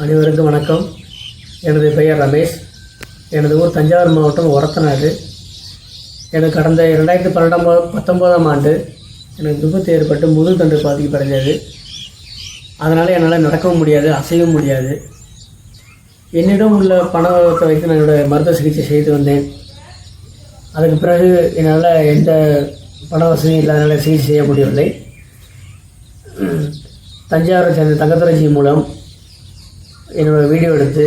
அனைவருக்கும் வணக்கம். எனது பெயர் ரமேஷ். எனது ஊர் தஞ்சாவூர் மாவட்டம் ஒரத்தநாடு. எனக்கு கடந்த 2019ஆம் ஆண்டு எனக்கு விபத்து ஏற்பட்டு முதுகுத்தண்டு பாதிக்கப்படைந்தது. அதனால் என்னால் நடக்கவும் முடியாது, அசையவும் முடியாது. என்னிடம் உள்ள பணத்தை வைத்து நான் என்னோடய மருத்துவ சிகிச்சை செய்து வந்தேன். அதுக்கு பிறகு என்னால் எந்த பண வசதியும் இல்லாதனால சிகிச்சை செய்ய முடியவில்லை. தஞ்சாவூரை சேர்ந்த தங்கத்துறைச்சி மூலம் என்னோடய வீடியோ எடுத்து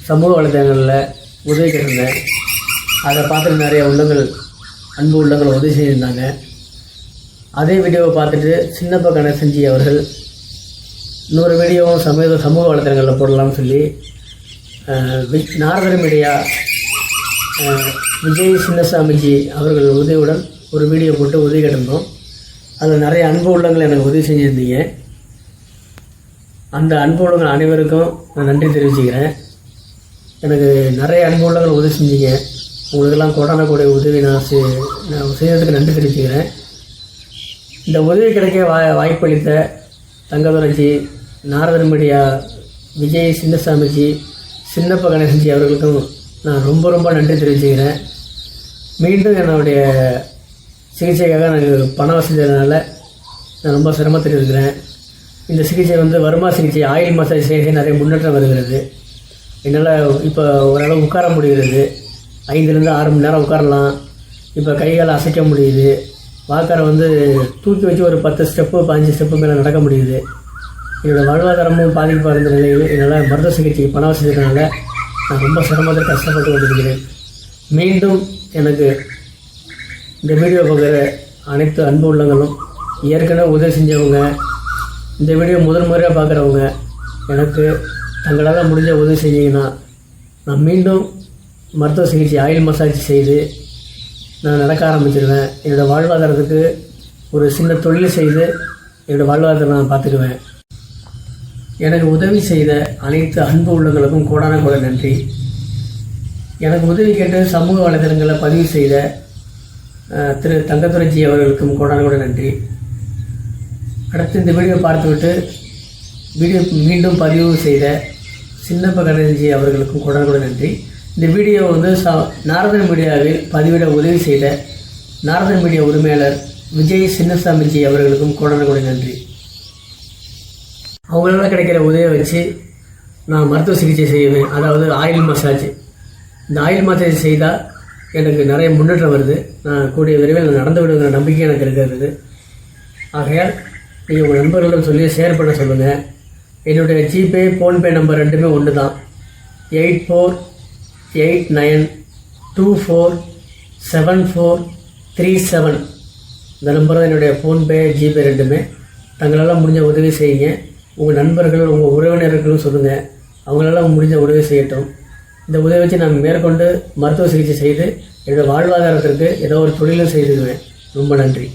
சமூக வலைதளங்களில் உதவி கேட்டிருந்தேன். அதை பார்த்துட்டு நிறைய அன்பு உள்ளங்கள் உதவி செய்திருந்தாங்க. அதே வீடியோவை பார்த்துட்டு சின்னப்ப கணேசன்ஜி அவர்கள் இன்னொரு வீடியோவும் சமூக வலைதளங்களில் போடலாம்னு சொல்லி நாரதர் மீடியா விஜய் சின்னசாமிஜி அவர்கள் உதவியுடன் ஒரு வீடியோ போட்டு உதவி கேட்டிருந்தோம். அதில் நிறைய அன்பு உள்ளங்கள் எனக்கு உதவி செஞ்சுருந்தீங்க. அந்த அன்பு உள்ளங்கள் அனைவருக்கும் நான் நன்றி தெரிவிச்சுக்கிறேன். எனக்கு நிறைய அன்பு உள்ளங்கள் உதவி செஞ்சீங்க. உங்களுக்கெல்லாம் கோடான உதவி நான் செய்கிறதுக்கு நன்றி தெரிவிச்சுக்கிறேன். இந்த உதவி கிடைக்க வாய்ப்பளித்த தங்கதுரைஜி, நாரதர் மீடியா விஜய் சின்னசாமிஜி, சின்னப்ப கணேசன்ஜி அவர்களுக்கும் நான் ரொம்ப நன்றி தெரிவிச்சுக்கிறேன். மீண்டும் என்னுடைய சிகிச்சைக்காக எனக்கு பண வசதினால நான் ரொம்ப சிரமத்தில் இருக்கிறேன். இந்த சிகிச்சை வருமா சிகிச்சை, ஆயில் மசாஜ் செய்ய நிறைய முன்னேற்றம் வருகிறது. என்னால் இப்போ ஓரளவு உட்கார முடிகிறது. 5லேருந்து 6 மணி நேரம் உட்காரலாம். இப்போ கைகால் அசைக்க முடியுது. வாக்கரை தூக்கி வச்சு ஒரு 10 ஸ்டெப்பு 15 ஸ்டெப்பு மேலே நடக்க முடியுது. என்னோடய வாழ்வாதாரமும் பாதிக்கப்படுற நிலையில் என்னால் மருத்துவ சிகிச்சை பண வசதினால நான் ரொம்ப சிரமத்தில் கஷ்டப்பட்டு கொண்டிருக்கிறேன். மீண்டும் எனக்கு இந்த வீடியோ பார்க்குற அனைத்து அன்பு உள்ளங்களும், ஏற்கனவே உதவி செஞ்சவங்க, இந்த வீடியோ முதல் முறையாக பார்க்குறவங்க எனக்கு தங்களால் முடிஞ்ச உதவி செஞ்சீங்கன்னா நான் மீண்டும் மருத்துவ சிகிச்சை ஆயில் மசாஜ் செய்து நான் நடக்க ஆரம்பிச்சிடுவேன். என்னோடய வாழ்வாதாரத்துக்கு ஒரு சின்ன தொழில் செய்து என்னோடய வாழ்வாதாரத்தை நான் பார்த்துக்குவேன். எனக்கு உதவி செய்த அனைத்து அன்பு உள்ளங்களுக்கும் கோடான நன்றி. எனக்கு உதவி கேட்டு சமூக வலைதளங்களில் பதிவு செய்த திரு தங்கத்துறைஜி அவர்களுக்கும் கோடான நன்றி. அடுத்து இந்த வீடியோ பார்த்துவிட்டு வீடியோ மீண்டும் பதிவு செய்த சின்னப்ப கணேசன்ஜி அவர்களுக்கும் கோடான நன்றி. இந்த வீடியோ நாரதர் மீடியாவில் பதிவிட உதவி செய்த நாரதர் மீடியா உரிமையாளர் விஜய் சின்னசாமிஜி அவர்களுக்கும் கோடான நன்றி. அவங்களால கிடைக்கிற உதவியை வச்சு நான் மருத்துவ சிகிச்சை செய்வேன். அதாவது ஆயில் மசாஜ். இந்த ஆயில் மசாஜ் செய்தால் எனக்கு நிறைய முன்னேற்றம் வருது. நான் கூடிய விரைவில் நடந்து விடுங்கிற நம்பிக்கை எனக்கு இருக்கிறது. ஆகையால் நீங்கள் உங்கள் நண்பர்களிடம் சொல்லி ஷேர் பண்ண சொல்லுங்கள். என்னுடைய ஜிபே, ஃபோன்பே நம்பர் ரெண்டுமே ஒன்று தான். 8489247437. இந்த நம்பர் தான் என்னுடைய ஃபோன்பே, ஜிபே ரெண்டுமே. தங்களால் முடிஞ்ச உதவி செய்யுங்க. உங்கள் நண்பர்கள், உங்கள் உறவினர்களும் சொல்லுங்கள், அவங்களால முடிஞ்ச உதவி செய்யட்டும். இந்த உதவி வச்சு நான் மேற்கொண்டு மருத்துவ சிகிச்சை செய்து என்னோடய வாழ்வாதாரத்திற்கு ஏதோ ஒரு தொழிலும் செய்துக்குவேன். ரொம்ப நன்றி.